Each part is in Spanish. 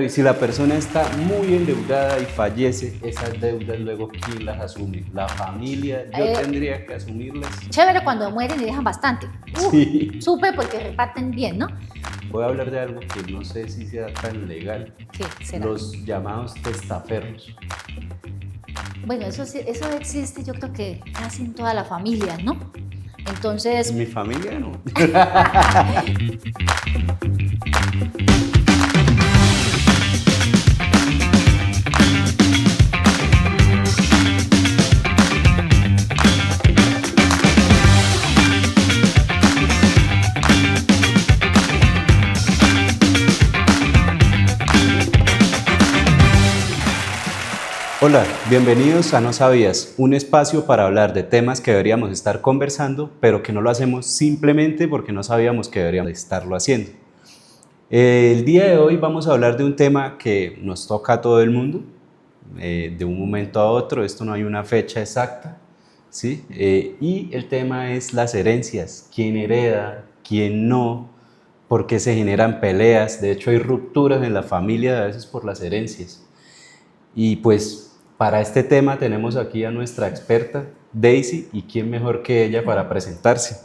Y si la persona está muy endeudada y fallece, esas deudas luego ¿quién las asume? La familia, yo tendría que asumirlas. Chévere cuando mueren y dejan bastante. Sí. Súper porque reparten bien, ¿no? Voy a hablar de algo que no sé si sea tan legal. ¿Qué será? Los llamados testaferros. Bueno, eso existe, yo creo que casi en toda la familia, ¿no? Entonces, En mi familia no. Hola, bienvenidos a No Sabías, un espacio para hablar de temas que deberíamos estar conversando, pero que no lo hacemos simplemente porque no sabíamos que deberíamos estarlo haciendo. El día de hoy vamos a hablar de un tema que nos toca a todo el mundo, de un momento a otro, esto no hay una fecha exacta, ¿sí? Y el tema es las herencias, quién hereda, quién no, por qué se generan peleas, de hecho hay rupturas en la familia a veces por las herencias. Y pues para este tema tenemos aquí a nuestra experta, Daisy, y quién mejor que ella para presentarse.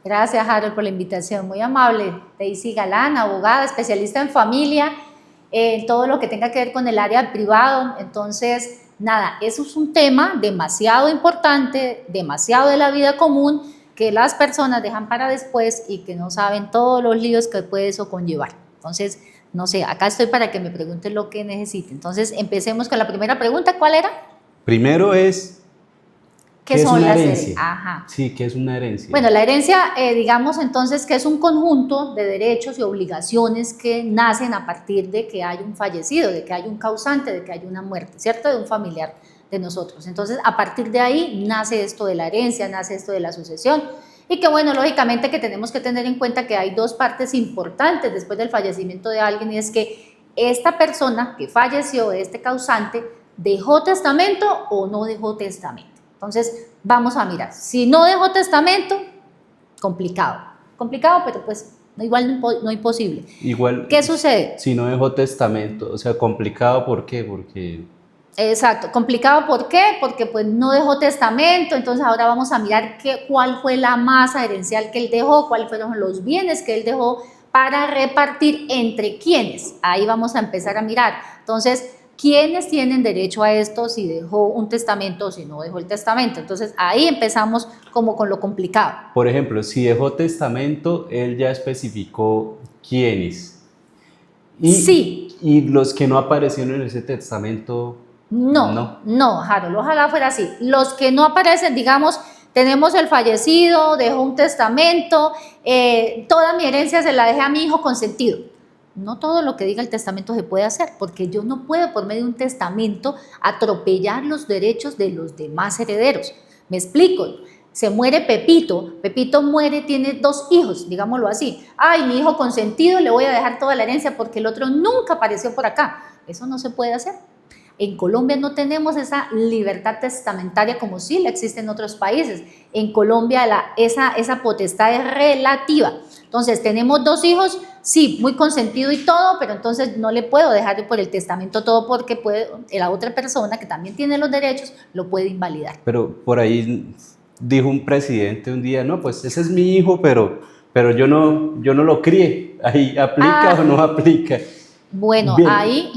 gracias, Harold, por la invitación, muy amable. Daisy Galán, abogada, especialista en familia, en todo lo que tenga que ver con el área privado. Entonces, nada, eso es un tema demasiado importante, demasiado de la vida común, que las personas dejan para después y que no saben todos los líos que puede eso conllevar. Entonces, no sé, acá estoy para que me pregunten lo que necesiten. Entonces, empecemos con la primera pregunta. ¿Cuál era? Primero es, ¿Qué son las herencia? Ajá. Sí, ¿qué es una herencia? Bueno, la herencia, digamos entonces que es un conjunto de derechos y obligaciones que nacen a partir de que hay un fallecido, de que hay un causante, de que hay una muerte, ¿cierto? De un familiar de nosotros. Entonces, a partir de ahí nace esto de la herencia, nace esto de la sucesión. Y que bueno, lógicamente que tenemos que tener en cuenta que hay dos partes importantes después del fallecimiento de alguien, y es que esta persona que falleció, este causante, ¿dejó testamento o no dejó testamento? Entonces, vamos a mirar. Si no dejó testamento, complicado. Complicado, pero pues igual no imposible. Igual, ¿Qué sucede? si no dejó testamento, o sea, complicado, ¿por qué? Porque... Exacto, complicado, ¿por qué? Porque pues no dejó testamento, entonces ahora vamos a mirar cuál fue la masa herencial que él dejó, cuáles fueron los bienes que él dejó para repartir entre quiénes. Ahí vamos a empezar a mirar. Entonces, ¿quiénes tienen derecho a esto si dejó un testamento o si no dejó el testamento? Entonces, ahí empezamos como con lo complicado. Por ejemplo, si dejó testamento, él ya especificó quiénes. Sí. Y los que no aparecieron en ese testamento... No, Harold, ojalá fuera así. Los que no aparecen, digamos, tenemos el fallecido, dejó un testamento, toda mi herencia se la dejé a mi hijo consentido. No todo lo que diga el testamento se puede hacer, porque yo no puedo por medio de un testamento atropellar los derechos de los demás herederos. Me explico. Se muere Pepito, Pepito muere, tiene 2 hijos, digámoslo así. Ay, mi hijo consentido, le voy a dejar toda la herencia porque el otro nunca apareció por acá. Eso no se puede hacer. En Colombia no tenemos esa libertad testamentaria como sí la existe en otros países. En Colombia esa potestad es relativa. Entonces, tenemos 2 hijos, sí, muy consentido y todo, pero entonces no le puedo dejar por el testamento todo porque la otra persona que también tiene los derechos lo puede invalidar. Pero por ahí dijo un presidente un día, no, pues ese es mi hijo, pero yo no lo crié. ¿Ahí aplica o no aplica? Bueno, ahí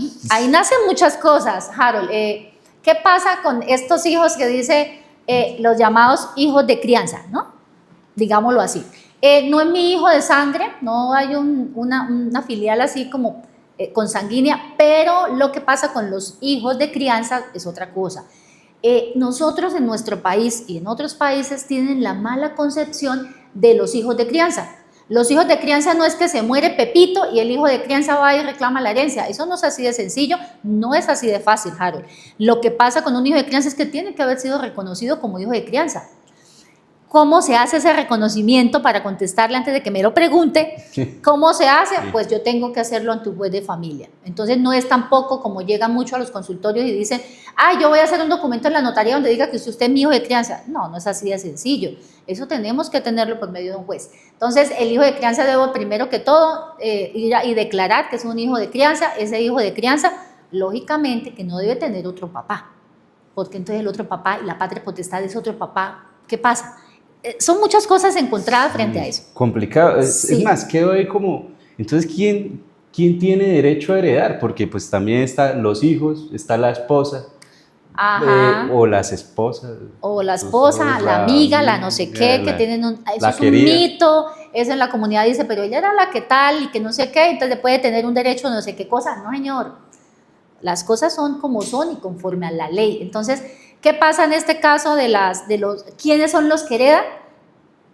nacen muchas cosas, Harold. ¿Qué pasa con estos hijos que dice los llamados hijos de crianza, ¿no? Digámoslo así. No es mi hijo de sangre, no hay una filial así como consanguínea, pero lo que pasa con los hijos de crianza es otra cosa. Nosotros en nuestro país y en otros países tienen la mala concepción de los hijos de crianza. Los hijos de crianza no es que se muere Pepito y el hijo de crianza va y reclama la herencia. Eso no es así de sencillo, no es así de fácil, Harold. Lo que pasa con un hijo de crianza es que tiene que haber sido reconocido como hijo de crianza. ¿Cómo se hace ese reconocimiento para contestarle antes de que me lo pregunte? ¿Cómo se hace? Sí. Pues yo tengo que hacerlo ante un juez de familia. Entonces no es tampoco como llegan mucho a los consultorios y dicen, yo voy a hacer un documento en la notaría donde diga que usted es mi hijo de crianza. No, no es así de sencillo. Eso tenemos que tenerlo por medio de un juez. Entonces el hijo de crianza debe primero que todo ir y declarar que es un hijo de crianza. Ese hijo de crianza, lógicamente, que no debe tener otro papá, porque entonces el otro papá y la patria potestad es otro papá. ¿Qué pasa? Son muchas cosas encontradas frente a eso. Complicado. Sí. Es más, quedo ahí como, entonces, ¿quién tiene derecho a heredar? Porque pues también están los hijos, está la esposa, Ajá. o las esposas. O la esposa, la amiga, la no sé qué, que tienen eso es un mito, eso en la comunidad dice, pero ella era la que tal y que no sé qué, entonces puede tener un derecho no sé qué cosa. No, señor. Las cosas son como son y conforme a la ley. Entonces, ¿qué pasa en este caso quiénes son los que heredan?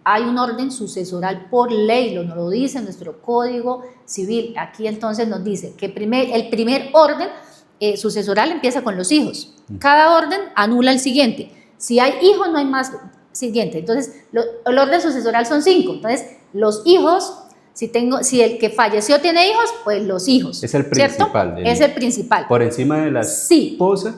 Hay un orden sucesoral por ley, nos lo dice nuestro Código Civil. Aquí entonces nos dice que el primer orden sucesoral empieza con los hijos. Cada orden anula el siguiente. Si hay hijos, no hay más siguiente. Entonces, el orden sucesoral son 5. Entonces, los hijos, si el que falleció tiene hijos, pues los hijos. Es el principal. Es el principal. ¿Por encima de la esposa?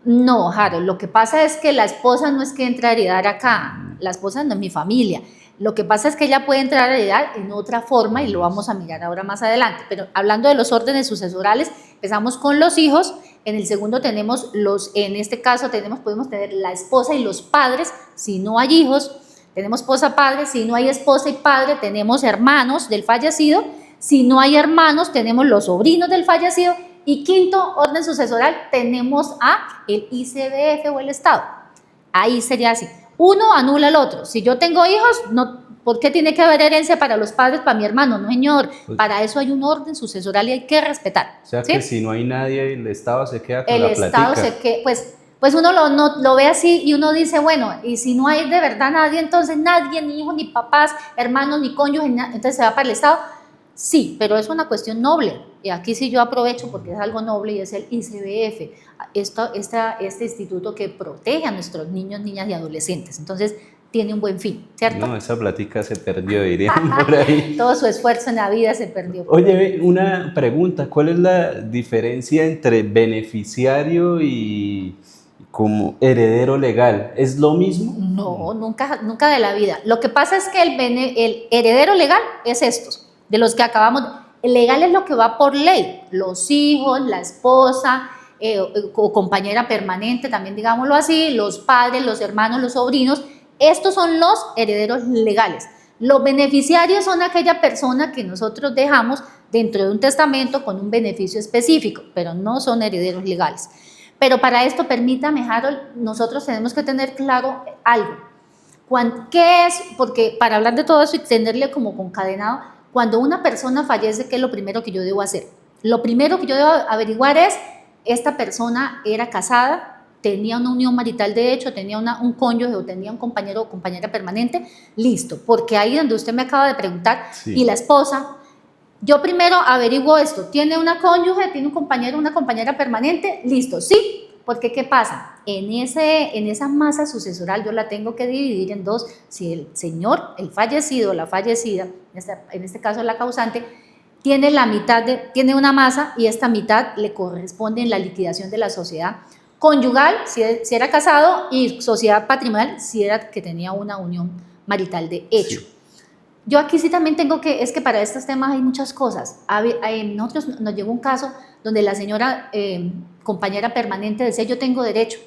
No, Harold, lo que pasa es que la esposa no es que entre a heredar acá, la esposa no es mi familia. Lo que pasa es que ella puede entrar a heredar en otra forma y lo vamos a mirar ahora más adelante. Pero hablando de los órdenes sucesorales, empezamos con los hijos. En el segundo tenemos en este caso podemos tener la esposa y los padres, si no hay hijos. Tenemos esposa, padre, si no hay esposa y padre, tenemos hermanos del fallecido. Si no hay hermanos, tenemos los sobrinos del fallecido. Y quinto orden sucesoral, tenemos el ICBF o el Estado. Ahí sería así. Uno anula al otro. Si yo tengo hijos, no, ¿por qué tiene que haber herencia para los padres, para mi hermano? No, señor. Para eso hay un orden sucesoral y hay que respetar. O sea, ¿sí? Que si no hay nadie, el Estado se queda con la platica. El Estado se queda, pues uno lo ve así y uno dice, bueno, y si no hay de verdad nadie, entonces nadie, ni hijos, ni papás, hermanos, ni cónyuges, entonces se va para el Estado. Sí, pero es una cuestión noble, y aquí sí yo aprovecho porque es algo noble y es el ICBF, este instituto que protege a nuestros niños, niñas y adolescentes, entonces tiene un buen fin, ¿cierto? No, esa plática se perdió, dirían por ahí. Todo su esfuerzo en la vida se perdió. Oye, una pregunta, ¿cuál es la diferencia entre beneficiario y como heredero legal? ¿Es lo mismo? No, nunca de la vida. Lo que pasa es que el heredero legal es estos, de los que acabamos. El legal es lo que va por ley, los hijos, la esposa o compañera permanente, también digámoslo así, los padres, los hermanos, los sobrinos. Estos son los herederos legales. Los beneficiarios son aquella persona que nosotros dejamos dentro de un testamento con un beneficio específico, pero no son herederos legales. Pero para esto, permítame, Harold, nosotros tenemos que tener claro algo. ¿Qué es? Porque para hablar de todo eso y tenerle como concadenado, cuando una persona fallece, ¿qué es lo primero que yo debo hacer? Lo primero que yo debo averiguar es, ¿esta persona era casada? ¿Tenía una unión marital de hecho? ¿Tenía un cónyuge o tenía un compañero o compañera permanente? Listo, porque ahí donde usted me acaba de preguntar, sí. Y la esposa, yo primero averiguo esto, ¿tiene una cónyuge? ¿Tiene un compañero, una compañera permanente? Listo, sí. Porque ¿qué pasa? En esa masa sucesoral yo la tengo que dividir en dos. Si el señor, el fallecido o la fallecida, en este caso la causante, tiene tiene una masa y esta mitad le corresponde en la liquidación de la sociedad conyugal, si era casado, y sociedad patrimonial, si era que tenía una unión marital de hecho. Sí. Yo aquí sí también tengo es que para estos temas hay muchas cosas. Nosotros nos llegó un caso donde la señora compañera permanente decía, yo tengo derecho.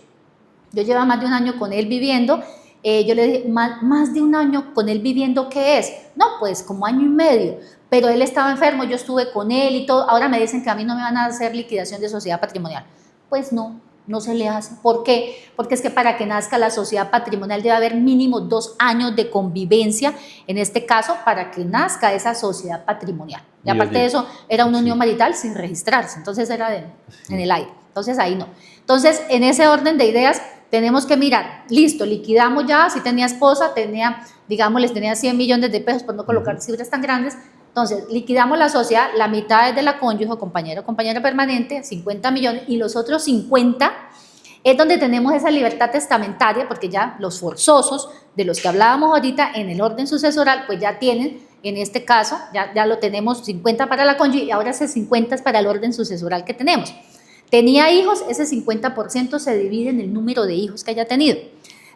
Yo llevo más de un año con él viviendo. Yo le dije, más de un año con él viviendo, ¿qué es? No, pues como año y medio. Pero él estaba enfermo, yo estuve con él y todo. Ahora me dicen que a mí no me van a hacer liquidación de sociedad patrimonial. Pues no se le hace. ¿Por qué? Porque es que para que nazca la sociedad patrimonial debe haber mínimo 2 años de convivencia, en este caso, para que nazca esa sociedad patrimonial. Y aparte de eso, era una unión marital sin registrarse, entonces era en el aire. Entonces ahí no. Entonces, en ese orden de ideas, tenemos que mirar, listo, liquidamos ya, si tenía esposa, tenía 100 millones de pesos, por no colocar cifras tan grandes. Entonces, liquidamos la sociedad, la mitad es de la cónyuge, compañero o compañera permanente, 50 millones, y los otros 50 es donde tenemos esa libertad testamentaria, porque ya los forzosos de los que hablábamos ahorita en el orden sucesoral, pues ya tienen, en este caso, ya lo tenemos 50 para la cónyuge y ahora ese 50 es para el orden sucesoral que tenemos. Tenía hijos, ese 50% se divide en el número de hijos que haya tenido,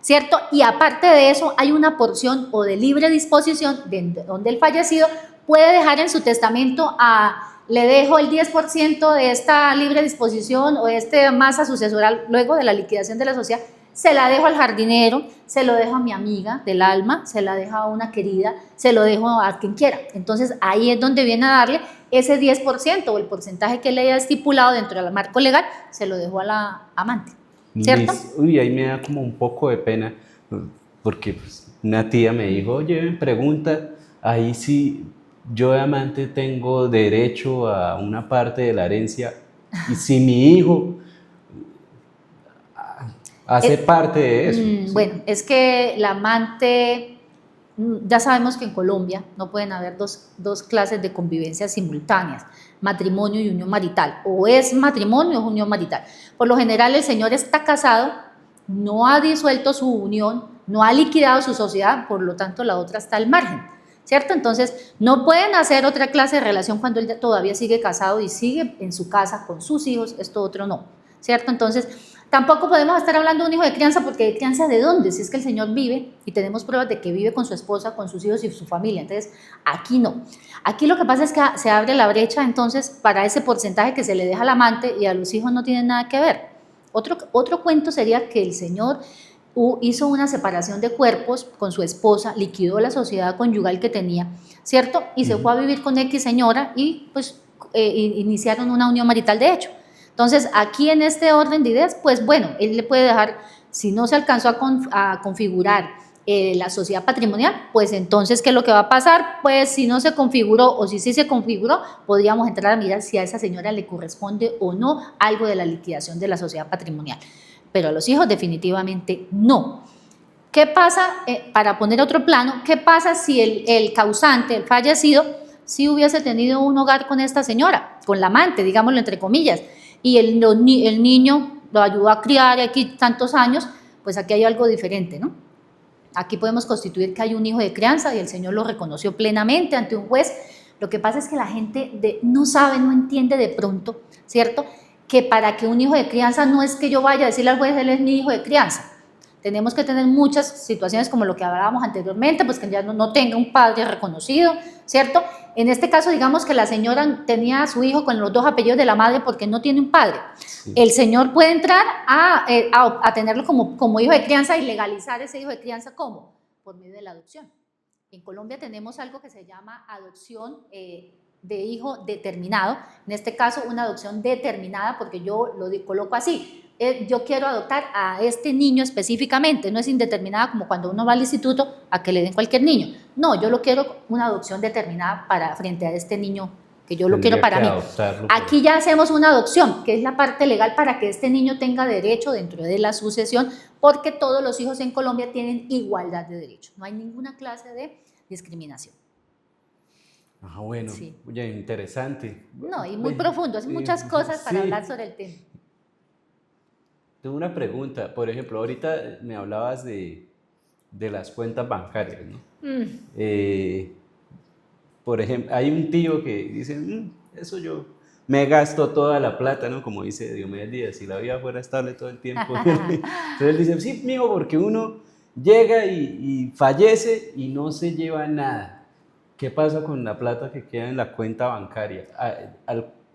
¿cierto? Y aparte de eso, hay una porción o de libre disposición donde el fallecido puede dejar en su testamento le dejo el 10% de esta libre disposición o de esta masa sucesoral luego de la liquidación de la sociedad, se la dejo al jardinero, se lo dejo a mi amiga del alma, se la dejo a una querida, se lo dejo a quien quiera. Entonces ahí es donde viene a darle ese 10% o el porcentaje que le haya estipulado dentro del marco legal, se lo dejo a la amante, ¿cierto? Uy, ahí me da como un poco de pena, porque pues, una tía me dijo, oye, me pregunta, ahí sí yo de amante tengo derecho a una parte de la herencia, y si mi hijo hace parte de eso. ¿Sí? Bueno, es que la amante, ya sabemos que en Colombia no pueden haber dos clases de convivencia simultáneas, matrimonio y unión marital, o es matrimonio o es unión marital. Por lo general el señor está casado, no ha disuelto su unión, no ha liquidado su sociedad, por lo tanto la otra está al margen, ¿cierto? Entonces no pueden hacer otra clase de relación cuando él todavía sigue casado y sigue en su casa con sus hijos, esto otro no, ¿cierto? Entonces tampoco podemos estar hablando de un hijo de crianza, porque ¿de crianza de dónde? Si es que el señor vive y tenemos pruebas de que vive con su esposa, con sus hijos y su familia. Entonces, aquí no. Aquí lo que pasa es que se abre la brecha entonces para ese porcentaje que se le deja al amante y a los hijos no tienen nada que ver. Otro cuento sería que el señor hizo una separación de cuerpos con su esposa, liquidó la sociedad conyugal que tenía, ¿cierto? Y se fue a vivir con X señora y pues iniciaron una unión marital de hecho. Entonces, aquí en este orden de ideas, pues bueno, él le puede dejar, si no se alcanzó a configurar la sociedad patrimonial, pues entonces, ¿qué es lo que va a pasar? Pues si no se configuró o si sí se configuró, podríamos entrar a mirar si a esa señora le corresponde o no algo de la liquidación de la sociedad patrimonial. Pero a los hijos definitivamente no. ¿Qué pasa, para poner otro plano, qué pasa si el causante, el fallecido, sí hubiese tenido un hogar con esta señora, con la amante, digámoslo entre comillas, y el niño lo ayudó a criar aquí tantos años, pues aquí hay algo diferente, ¿no? Aquí podemos constituir que hay un hijo de crianza y el señor lo reconoció plenamente ante un juez. Lo que pasa es que la gente no sabe, no entiende de pronto, ¿cierto? Que para que un hijo de crianza no es que yo vaya a decirle al juez, él es mi hijo de crianza. Tenemos que tener muchas situaciones como lo que hablábamos anteriormente, pues que ya no tenga un padre reconocido, ¿cierto? En este caso, digamos que la señora tenía a su hijo con los dos apellidos de la madre porque no tiene un padre. Sí. El señor puede entrar a tenerlo como hijo de crianza y legalizar ese hijo de crianza, ¿cómo? Por medio de la adopción. En Colombia tenemos algo que se llama adopción de hijo determinado, en este caso una adopción determinada, porque yo lo coloco así. Yo quiero adoptar a este niño específicamente, no es indeterminada como cuando uno va al instituto a que le den cualquier niño. No, yo lo quiero una adopción determinada frente a este niño que yo lo quiero para mí. Aquí ya hacemos una adopción, que es la parte legal para que este niño tenga derecho dentro de la sucesión, porque todos los hijos en Colombia tienen igualdad de derechos. No hay ninguna clase de discriminación. Ah, bueno, sí. Oye, interesante. No, y muy profundo, hay muchas cosas para hablar sobre el tema. Tengo una pregunta, por ejemplo, ahorita me hablabas de las cuentas bancarias, ¿no? Por ejemplo, hay un tío que dice, eso yo me gasto toda la plata, ¿no? Como dice Diomedes Díaz, si la vida fuera estable todo el tiempo. Entonces él dice, sí, mijo, porque uno llega y fallece y no se lleva nada. ¿Qué pasa con la plata que queda en la cuenta bancaria?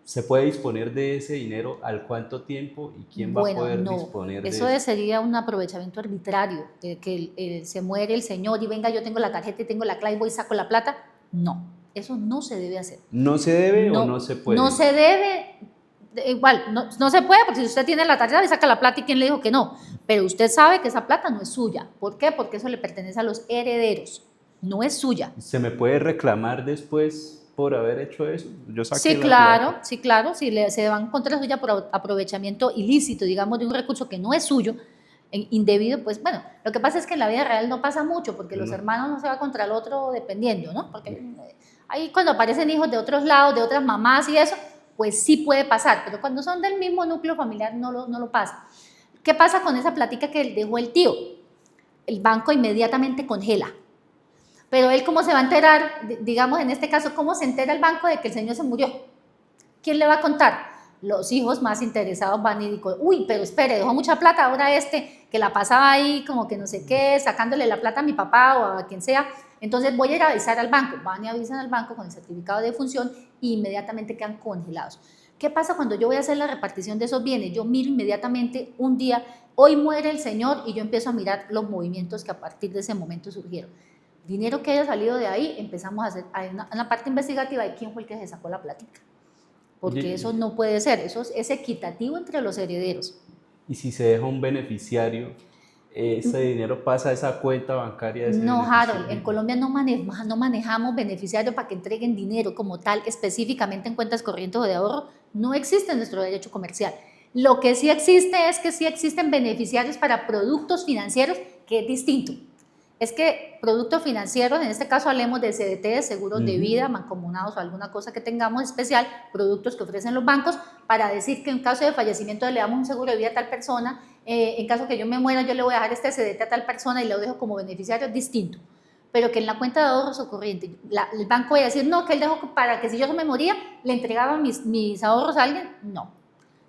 ¿Se puede disponer de ese dinero al cuánto tiempo y quién va a poder disponer de eso? Eso sería un aprovechamiento arbitrario, que se muere el señor y venga, yo tengo la tarjeta y tengo la clave y voy y saco la plata. No, eso no se debe hacer. ¿No se debe o no se puede? No se debe, igual, no se puede, porque si usted tiene la tarjeta y saca la plata y quién le dijo que no, pero usted sabe que esa plata no es suya. ¿Por qué? Porque eso le pertenece a los herederos, no es suya. ¿Se me puede reclamar después por haber hecho eso? Yo saqué sí, claro, si se van contra la suya por aprovechamiento ilícito, digamos, de un recurso que no es suyo, indebido, pues bueno, lo que pasa es que en la vida real no pasa mucho, porque los hermanos no se van contra el otro dependiendo, ¿no? Porque ahí cuando aparecen hijos de otros lados, de otras mamás y eso, pues sí puede pasar, pero cuando son del mismo núcleo familiar no lo pasa. ¿Qué pasa con esa plática que dejó el tío? El banco inmediatamente congela. Pero él, ¿cómo se va a enterar? Digamos, en este caso, ¿cómo se entera el banco de que el señor se murió? ¿Quién le va a contar? Los hijos más interesados van y dicen, uy, pero espere, dejó mucha plata, ahora que la pasaba ahí como que no sé qué, sacándole la plata a mi papá o a quien sea, entonces voy a ir a avisar al banco. Van y avisan al banco con el certificado de defunción e inmediatamente quedan congelados. ¿Qué pasa cuando yo voy a hacer la repartición de esos bienes? Yo miro inmediatamente un día, hoy muere el señor, y yo empiezo a mirar los movimientos que a partir de ese momento surgieron. Dinero que haya salido de ahí, empezamos a hacer en la parte investigativa de quién fue el que se sacó la plática. Porque eso no puede ser, eso es equitativo entre los herederos. Y si se deja un beneficiario, ese dinero pasa a esa cuenta bancaria de ese No, beneficiario. Harold, en Colombia no manejamos beneficiarios para que entreguen dinero como tal, específicamente en cuentas corrientes o de ahorro. No existe en nuestro derecho comercial. Lo que sí existe es que sí existen beneficiarios para productos financieros, que es distinto. Es que productos financieros, en este caso hablemos de CDT, seguros de vida, mancomunados o alguna cosa que tengamos especial, productos que ofrecen los bancos para decir que en caso de fallecimiento le damos un seguro de vida a tal persona, en caso que yo me muera yo le voy a dejar este CDT a tal persona y lo dejo como beneficiario, distinto. Pero que en la cuenta de ahorros o corriente el banco vaya a decir, no, que él dejó para que si yo me moría le entregaba mis ahorros a alguien,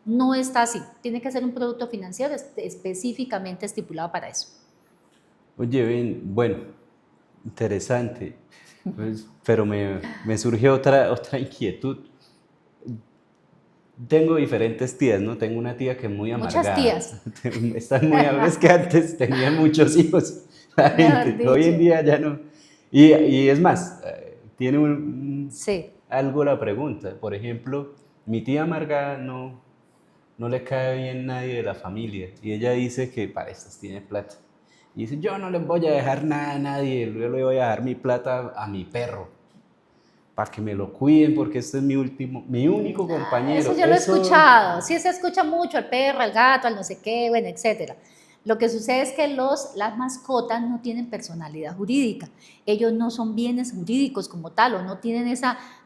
no está así. Tiene que ser un producto financiero específicamente estipulado para eso. Oye, Ben, bueno, interesante, pues, pero me surgió otra inquietud. Tengo diferentes tías, ¿no? Tengo una tía que es muy amargada. Muchas tías. Están muy amargadas, que antes tenían muchos hijos. La gente, hoy en día ya no. Y es más, tiene sí. algo la pregunta. Por ejemplo, mi tía amargada no le cae bien nadie de la familia. Y ella dice que para estas tiene plata. Y dice, yo no les voy a dejar nada a nadie, yo le voy a dejar mi plata a mi perro, para que me lo cuiden, porque este es mi único compañero. Eso yo lo he escuchado, sí se escucha mucho, al perro, al gato, al no sé qué, bueno, etcétera. Lo que sucede es que las mascotas no tienen personalidad jurídica, ellos no son bienes jurídicos como tal, o no tienen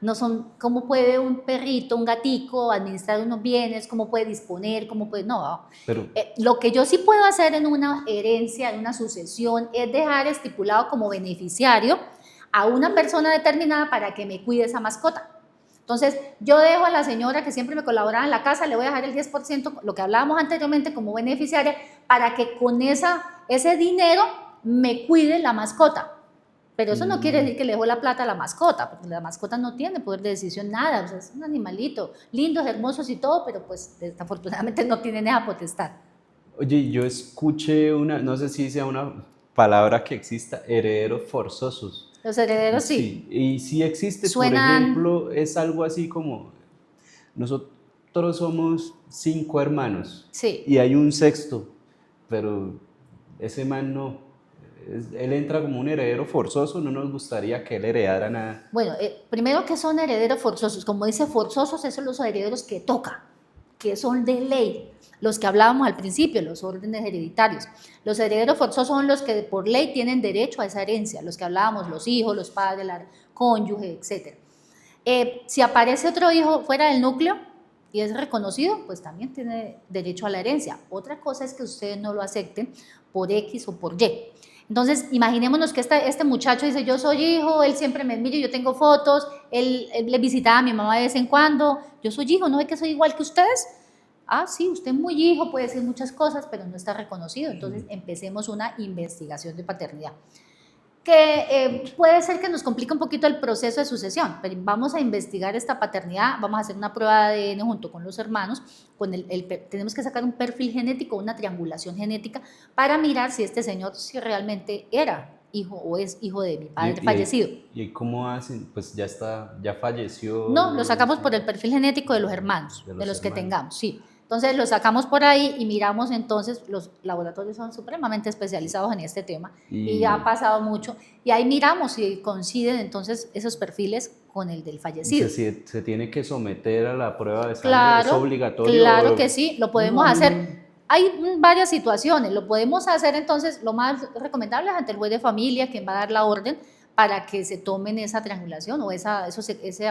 no son, ¿cómo puede un perrito, un gatico administrar unos bienes? ¿Cómo puede disponer? ¿Cómo puede? No. Pero, lo que yo sí puedo hacer en una herencia, en una sucesión, es dejar estipulado como beneficiario a una persona determinada para que me cuide esa mascota. Entonces, yo dejo a la señora que siempre me colaboraba en la casa, le voy a dejar el 10%, lo que hablábamos anteriormente, como beneficiaria, para que con ese dinero me cuide la mascota. Pero eso no quiere decir que le dejo la plata a la mascota, porque la mascota no tiene poder de decisión, nada, o sea, es un animalito, lindos, hermosos y todo, pero pues desafortunadamente no tienen esa potestad. Oye, yo escuché no sé si sea una palabra que exista, herederos forzosos. Los herederos sí. Y si existe, por ejemplo, es algo así como, nosotros somos 5 hermanos, sí. Y hay un sexto, pero ese man no, él entra como un heredero forzoso, no nos gustaría que él heredara nada. Bueno, primero que son herederos forzosos, como dice forzosos, esos son los herederos que toca, que son de ley. Los que hablábamos al principio, los órdenes hereditarios. Los herederos forzosos son los que por ley tienen derecho a esa herencia, los que hablábamos, los hijos, los padres, la cónyuge, etc. Si aparece otro hijo fuera del núcleo y es reconocido, pues también tiene derecho a la herencia. Otra cosa es que ustedes no lo acepten por X o por Y. Entonces, imaginémonos que este muchacho dice, yo soy hijo, él siempre me mira, yo tengo fotos, él le visitaba a mi mamá de vez en cuando, yo soy hijo, ¿no ve que soy igual que ustedes? Ah, sí, usted es muy hijo, puede decir muchas cosas, pero no está reconocido. Entonces, empecemos una investigación de paternidad. Que puede ser que nos complique un poquito el proceso de sucesión, pero vamos a investigar esta paternidad, vamos a hacer una prueba de ADN junto con los hermanos, tenemos que sacar un perfil genético, una triangulación genética, para mirar si este señor si realmente era hijo o es hijo de mi padre fallecido. ¿Y cómo hacen? Pues ya falleció. No, lo sacamos por el perfil genético de los hermanos, de los que tengamos, sí. Entonces lo sacamos por ahí y miramos, entonces los laboratorios son supremamente especializados en este tema y ya ha pasado mucho y ahí miramos si coinciden entonces esos perfiles con el del fallecido. ¿Se tiene que someter a la prueba de sangre? Claro, ¿Es obligatorio? Claro que sí, lo podemos hacer. Hay varias situaciones, lo podemos hacer entonces, lo más recomendable es ante el juez de familia, quien va a dar la orden para que se tomen esa triangulación o esa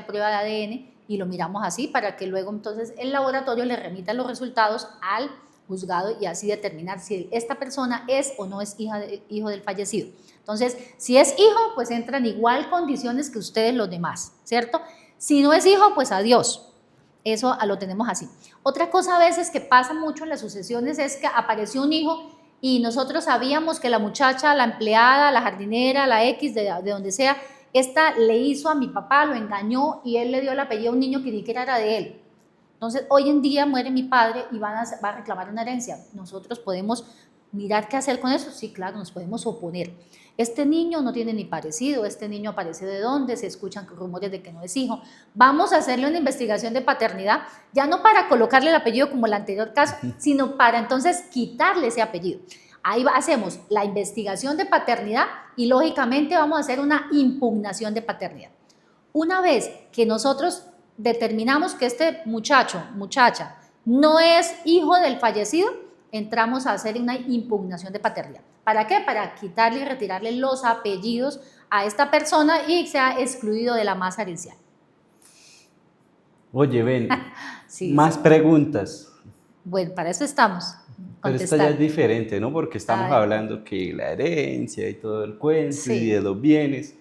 prueba de ADN y lo miramos así para que luego entonces el laboratorio le remita los resultados al juzgado y así determinar si esta persona es o no es hijo del fallecido. Entonces, si es hijo, pues entra en igual condiciones que ustedes los demás, ¿cierto? Si no es hijo, pues adiós. Eso lo tenemos así. Otra cosa a veces que pasa mucho en las sucesiones es que apareció un hijo y nosotros sabíamos que la muchacha, la empleada, la jardinera, la X, de donde sea, esta le hizo a mi papá, lo engañó y él le dio el apellido a un niño que ni siquiera era de él. Entonces, hoy en día muere mi padre y va a reclamar una herencia. Nosotros podemos mirar qué hacer con eso. Sí, claro, nos podemos oponer. Este niño no tiene ni parecido, este niño aparece de dónde, se escuchan rumores de que no es hijo. Vamos a hacerle una investigación de paternidad, ya no para colocarle el apellido como el anterior caso, sino para entonces quitarle ese apellido. Ahí hacemos la investigación de paternidad y lógicamente vamos a hacer una impugnación de paternidad. Una vez que nosotros determinamos que este muchacha, no es hijo del fallecido, entramos a hacer una impugnación de paternidad. ¿Para qué? Para quitarle y retirarle los apellidos a esta persona y sea excluido de la masa herencial. Oye, ven, sí, más preguntas. Bueno, para eso estamos. Pero esta ya es diferente, ¿no? Porque estamos hablando que la herencia y todo el cuento, sí, y de los bienes.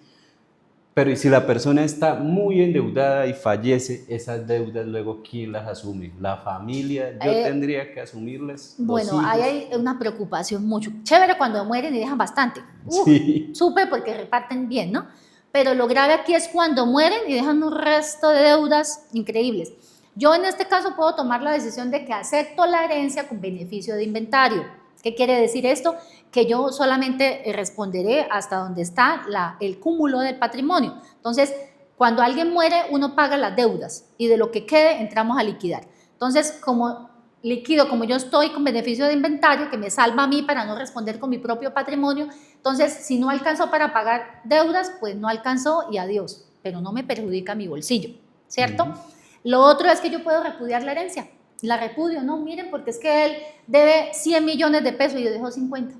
Pero ¿y si la persona está muy endeudada y fallece, esas deudas luego quién las asume? ¿La familia? ¿Yo tendría que asumirlas? Bueno, ahí hay una preocupación mucho. Chévere cuando mueren y dejan bastante. Sí. Súper porque reparten bien, ¿no? Pero lo grave aquí es cuando mueren y dejan un resto de deudas increíbles. Yo en este caso puedo tomar la decisión de que acepto la herencia con beneficio de inventario. ¿Qué quiere decir esto? Que yo solamente responderé hasta donde está el cúmulo del patrimonio. Entonces, cuando alguien muere, uno paga las deudas y de lo que quede entramos a liquidar. Entonces, como liquido, como yo estoy con beneficio de inventario, que me salva a mí para no responder con mi propio patrimonio, entonces, si no alcanzó para pagar deudas, pues no alcanzó y adiós, pero no me perjudica mi bolsillo, ¿cierto? Lo otro es que yo puedo repudiar la herencia. La repudio, no, miren, porque es que él debe 100 millones de pesos y yo dejo 50.